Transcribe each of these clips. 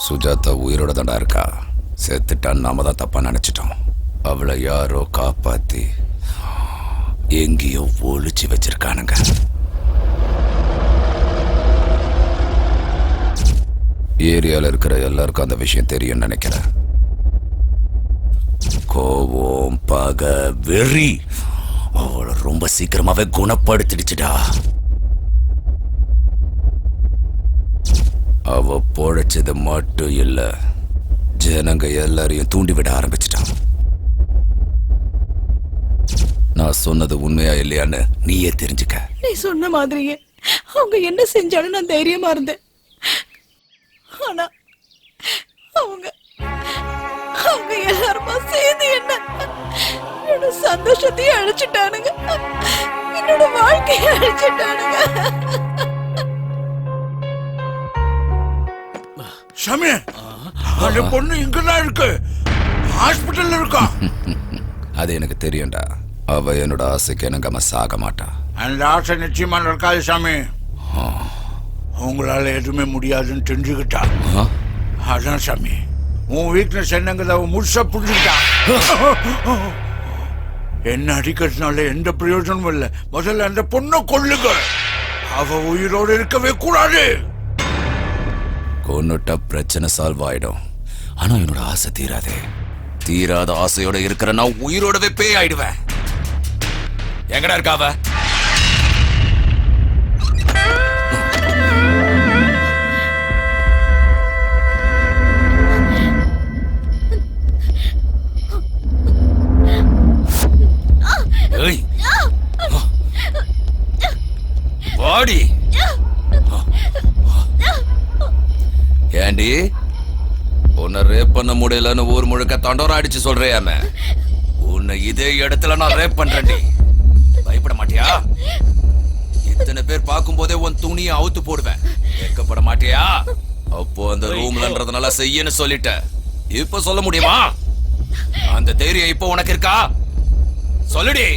சுஜாதா உயிரோட தாண்டா இருக்கா. செத்துட்டான்னு நாம தான் தப்பா நினைச்சிட்டோம். அவளை யாரோ காப்பாத்தி எங்கேயோ ஒளிச்சு வச்சிருக்கானுங்க. ஏரியால இருக்கிற எல்லாருக்கும் அந்த விஷயம் தெரியும் நினைக்கிறேன். கோவம், பகை, வெறி அவளை ரொம்ப சீக்கிரமாவே குணப்படுத்திடுச்சுடா. அவ பொழைச்சது மட்டும் இல்ல, ஜனங்க எல்லாரையும் தூண்டிவிட ஆரம்பிச்சிட்டான். நான் சொன்னது உண்மையா இல்லையான்னு நீயே தெரிஞ்சுக்க. நீ சொன்ன மாதிரியே அவங்க என்ன செஞ்சாலும் நான் தைரியமா இருந்தேன். ஆனா அவங்க அவங்க எல்லாருமா சேர்ந்து என்னோட சந்தோஷத்தையும் அழிச்சிட்டானுங்க, என்னோட வாழ்க்கையை அழிச்சிட்டானுங்க. சாமி, அந்த பொண்ணு இங்கதான் இருக்கு, ஹாஸ்பிட்டல்ல இருக்கா. அது எனக்கு தெரியும்டா. அவ என்னோட ஆசைக்கு எனக்கு சாக மாட்டா. அந்த ஆசை நிச்சயமா நடக்காது சாமி. உங்களால எதுவுமே முடியாதுன்னு தெரிஞ்சுக்கிட்டா. அதான் சாமி, உன் வீக்னஸ் என்னங்கிறத அவன் முழுசா புரிஞ்சுக்கிட்டா. என்ன அடிக்கிறதுனால எந்த பிரயோஜனமும் இல்லை. முதல்ல அந்த பொண்ணை கொல்லுங்க. அவ உயிரோடு இருக்கவே கூடாது. கொன்னுட்டா பிரச்சனை சால்வ் ஆயிடும். ஆனா என்னோட ஆசை தீராதே. தீராத ஆசையோட இருக்கிற நான் உயிரோடவே பேய் ஆயிடுவேன். எங்கடா இருக்காவ? வாடி. ஏண்டி உன்னை ரேப் பண்ண முடியலன்னு ஊர் முழுக்க தண்டோரா அடிச்சு சொல்றியாம? உன்னை இதே இடத்துல நான் ரேப் பண்றேன்டி. பயப்பட மாட்டியா? இத்தனை பேர் பார்க்கும் போதே உன் துணியை அவுத்து போடுவேன். கேட்கப்பட மாட்டியா? அப்போ அந்த ரூம்லன்றதுனால செய்யன்னு சொல்லிட்ட. இப்ப சொல்ல முடியுமா? அந்த தைரியம் இப்ப உனக்கு இருக்கா? சொல்லுடி.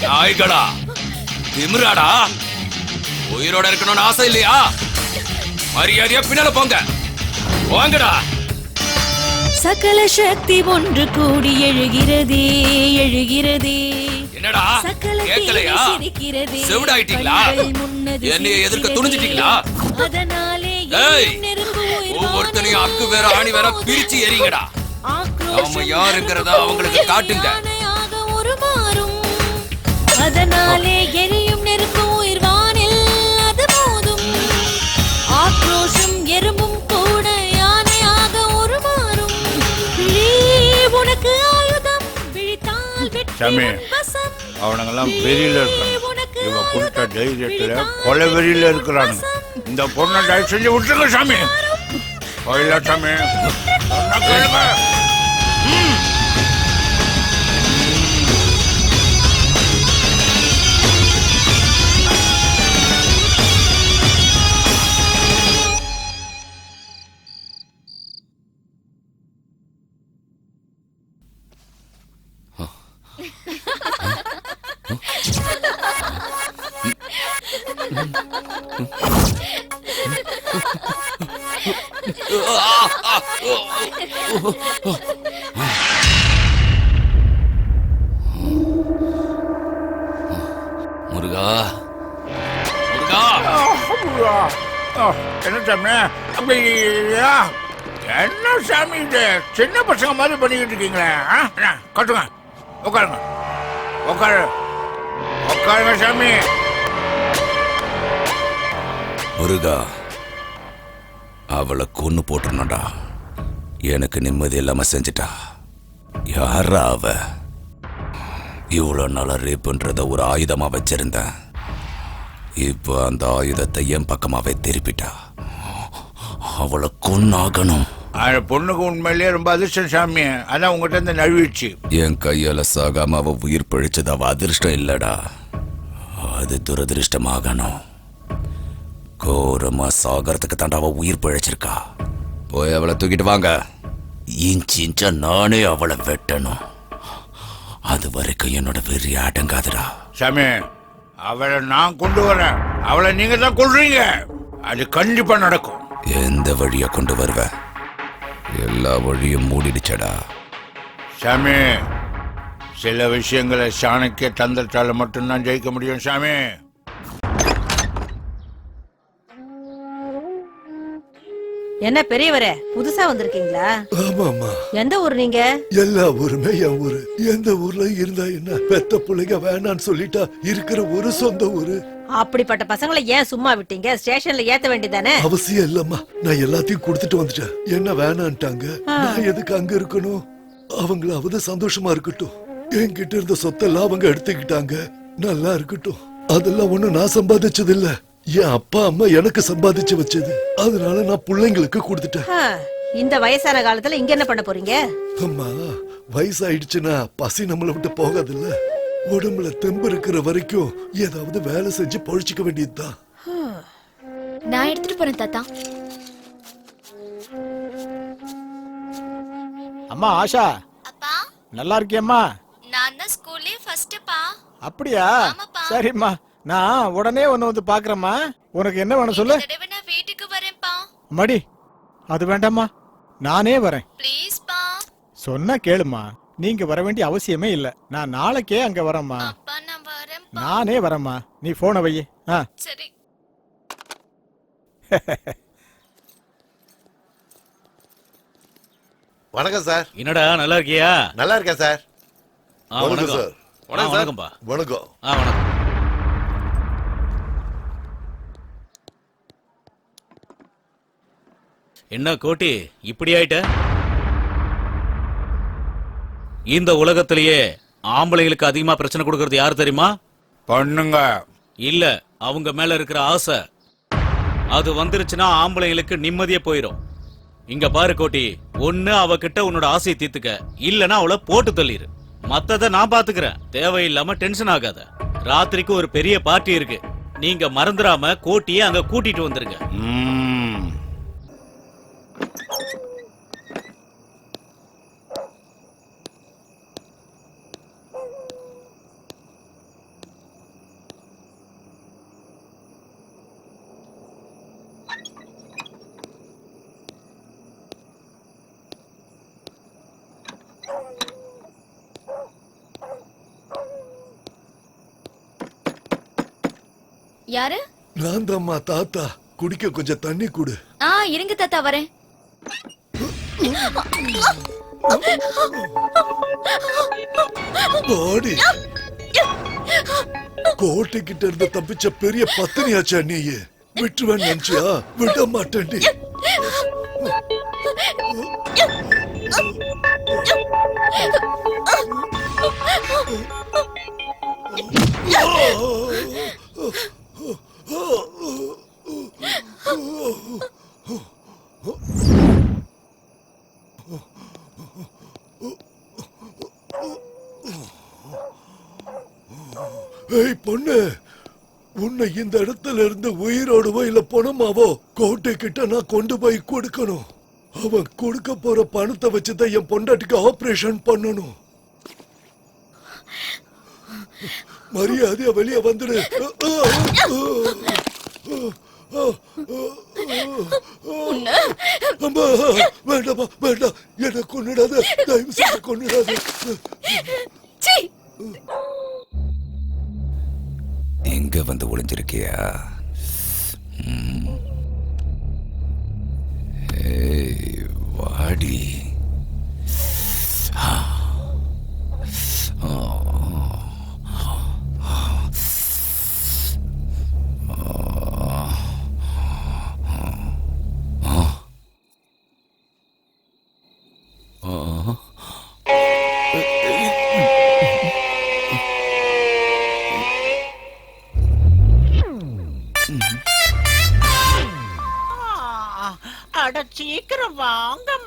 நாய்களா, திமிராடா, உயிரோட இருக்கணும்னு ஆசை இல்லையா? மரியாதையா பின்னால போங்க. வாங்கடா. சகல சக்தி ஒன்று கூடி எழுகிறதே எழுகிறதே. என்னடா கேட்கலையா? செவிடாயிட்டீங்களா? என்னைய எதிர்க்க துணிஞ்சிட்டீங்களா? ஒவ்வொருத்தனையும் அக்கு வேற ஆணி வேற பிரிச்சு எறிங்கடா. நாம யாருங்கிறதா அவங்களுக்கு காட்டுங்க. அதனாலே எரியும் நெருப்பு உயிர் வானில் அது போதும். ஆக்ரோஷம் எறும்பும் கூட யானையாக உருமாறும். உனக்கு ஆயுதம் விழித்தால் வெற்றி வசம். அவனுங்கெல்லாம் வெறியில இருக்காங்க. இவ கொடுத்த தைரியத்துல கொலை வெறியில இருக்கிறானுங்க. இந்த பொண்ணை தயவு செஞ்சு விட்டுருங்க சாமி. கோயிலா சாமி, கேளுங்க. முருகா, என்ன சாமி அப்படியா? என்ன சாமி இது? சின்ன பசங்க மாதிரி பண்ணிக்கிட்டு இருக்கீங்களே. கட்டுங்க, உட்காருங்க, உட்காருங்க சாமி. முருகா, அவளை கொன்னு போட்டுருணும்டா. எனக்கு நிம்மதி இல்லாம செஞ்சிட்டா. யாரா அவ? இவ்வளவு நாளா ரேப்புன்றத ஒரு ஆயுதமா வச்சிருந்தேன். இப்போ அந்த ஆயுதத்தை என் பக்கமாவே திருப்பிட்டா. அவளை கொன்னாகணும். அந்த பொண்ணுக்கு உண்மையிலேயே ரொம்ப அதிர்ஷ்டம் சாமி. அதான் உங்ககிட்ட இருந்து நழுவிடுச்சு. என் கையால சாகாம அவ உயிர் பழிச்சது அவ அதிர்ஷ்டம் இல்லடா, அது துரதிருஷ்டமாகணும். கோரமா சாகறதுக்கு தாண்டா அவ உயிர் பழிச்சிருக்கா. போய் அவளை தூக்கிட்டு வாங்க. இன்ச்சா நானே அவளை வெட்டணும். அது வரைக்கும் என்னோட வெறி அடங்காதுடா. சாமி, அவளை நான் கொண்டு வரேன். அவளை நீங்க தான் கொள்றீங்க. அது கண்டிப்பா நடக்கும். எந்த வழியா கொண்டு வருவ? எல்லா வழியும் மூடிடுச்சடா. சாமி, சில விஷயங்களை சாணக்கிய தந்திரத்தால மட்டும்தான் ஜெயிக்க முடியும் சாமி. என்ன பெரியவரே, புதுசா வந்திருக்கீங்களா? ஆமாமா. எந்த ஊர் நீங்க? எல்லா ஊருமே என் ஊரு. எந்த ஊர்ல இருந்தா என்ன? பெத்த பிள்ளைங்க வேணான்னு சொல்லிட்டா இருக்கிற ஒரு சொந்த ஊரு. அப்படிப்பட்ட பசங்களை ஏன் சும்மா விட்டீங்க? ஸ்டேஷன்ல ஏத்த வேண்டியதானே? அவசியம் இல்லம்மா. நான் எல்லாத்தையும் கொடுத்துட்டு வந்துட்டேன். என்ன வேணான்ட்டாங்க. நான் எதுக்கு அங்க இருக்கணும்? அவங்களாவது சந்தோஷமா இருக்கட்டும். என்கிட்ட இருந்த சொத்தெல்லாம் அவங்க எடுத்துக்கிட்டாங்க. நல்லா இருக்கட்டும். அதெல்லாம் ஒண்ணு நான் சம்பாதிச்சது இல்ல. என் அப்பா அம்மா எனக்கு சம்பாதிச்சு வச்சது. அதனால நான் பிள்ளைங்களுக்கு கொடுத்துட்டேன். இந்த வயசான காலத்துல இங்க என்ன பண்ண போறீங்க? அம்மா, வயசாயிடுச்சுன்னா பசி நம்மளை விட்டு போகாதுல்ல. உடம்புல தெம்பு இருக்கிற வரைக்கும் ஏதாவது வேலை செஞ்சு பொழிச்சுக்க வேண்டியதுதான். நான் எடுத்துட்டு போறேன் தாத்தா. அம்மா ஆஷா, அப்பா நல்லா இருக்கியம்மா? நான் தான் ஸ்கூல்லே ஃபர்ஸ்ட்ப்பா. அப்படியா? ஆமாப்பா. சரிம்மா, நான் உடனே ஒன்னு வந்து பாக்குறேம்மா. உனக்கு என்ன வேணும் சொல்லு. தடவை நான் வீட்டுக்கு வரேன்ப்பா. மடி, அது வேண்டாம்மா, நானே வரேன். ப்ளீஸ்ப்பா. சொன்னா கேளுமா, நீங்க வர வேண்டிய அவசியமே இல்ல. நான் நாளைக்கே அங்க வரேம்மா. அப்பா நான் வரேன்ப்பா. நானே வரேம்மா. நீ போனை வை. சரி. வணக்கம் சார். என்னடா நல்லா இருக்கியா? நல்லா இருக்கேன் சார். வணக்கம் சார். வணக்கம்பா. வணக்கம். வணக்கம். என்ன கோட்டி இப்படி ஆயிட்ட? இந்த உலகத்திலேயே ஆம்பளைங்களுக்கு அதிகமா பிரச்சனை கொடுக்கறது யாரு தெரியுமா? பண்ணுங்க. இல்ல, அவங்க மேல இருக்கிற ஆசை. அது வந்துருச்சுன்னா ஆம்பளைங்களுக்கு நிம்மதியே போயிடும். இங்க பாரு கோட்டி, ஒண்ணு அவகிட்ட உன்னோட ஆசையை தீர்த்துக்க, இல்லனா அவளை போட்டு தள்ளிரு. மத்தத நான் பாத்துக்கிறேன். தேவையில்லாம டென்ஷன் ஆகாத. ராத்திரிக்கு ஒரு பெரிய பார்ட்டி இருக்கு. நீங்க மறந்துடாம கோட்டியை அங்க கூட்டிட்டு வந்துருங்க. யாரு? நான் தான்மா தாத்தா. குடிக்க கொஞ்சம் தண்ணி குடு. இருங்க தாத்தா வரேன். பாடி கோட்டைக்கிட்ட இருந்து தப்பிச்ச பெரிய பத்தினியாச்சா நீ? விட்டுவேன் நினைச்சியா? விட மாட்டேன்டி. ஏய் பொண்ணு, உன்னை இந்த இடத்துல இருந்து உயிரோடுவோ இல்ல பணமாவோ கோட்டை கிட்ட நான் கொண்டு போய் கொடுக்கணும். அவன் கொடுக்க போற பணத்தை வச்சுதான் என் பொண்டாட்டிக்கு ஆபரேஷன் பண்ணணும். மரியாதையா வெளியே வந்துடு. அம்மா, வேண்டாமா வேண்டாம், என்ன கொன்னுடாத, தயவு செய்து கொன்னுடாத. எங்க வந்து ஒளிஞ்சிருக்கியா? வாடி.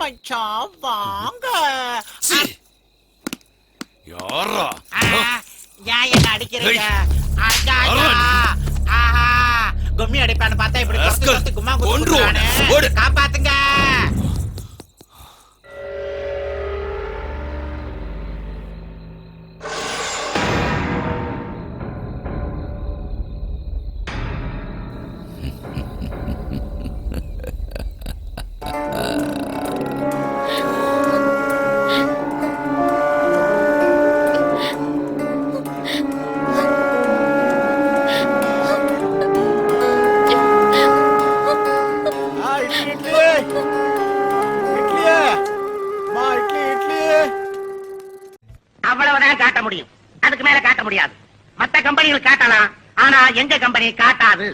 மச்சான் வாங்க. சீ. யாரா ஏன் என்ன அடிக்கிறீங்க? அடா, ஆஹா, கும்மி அடிப்பான்னு பார்த்தா இப்படி ராஸ்கல், கொத்து கொத்து கும்மா குத்து கொன்றுவோம். குத்துறானே. ஓடு. காப்பாத்துங்க. இட்லி இட்லி இட்லியே மா இட்லி இட்லி. அவ்வளவுதான் காட்ட முடியும், அதுக்கு மேல காட்ட முடியாது. மத்த கம்பெனிகள் காட்டலாம், ஆனா எங்க கம்பெனி காட்டாது.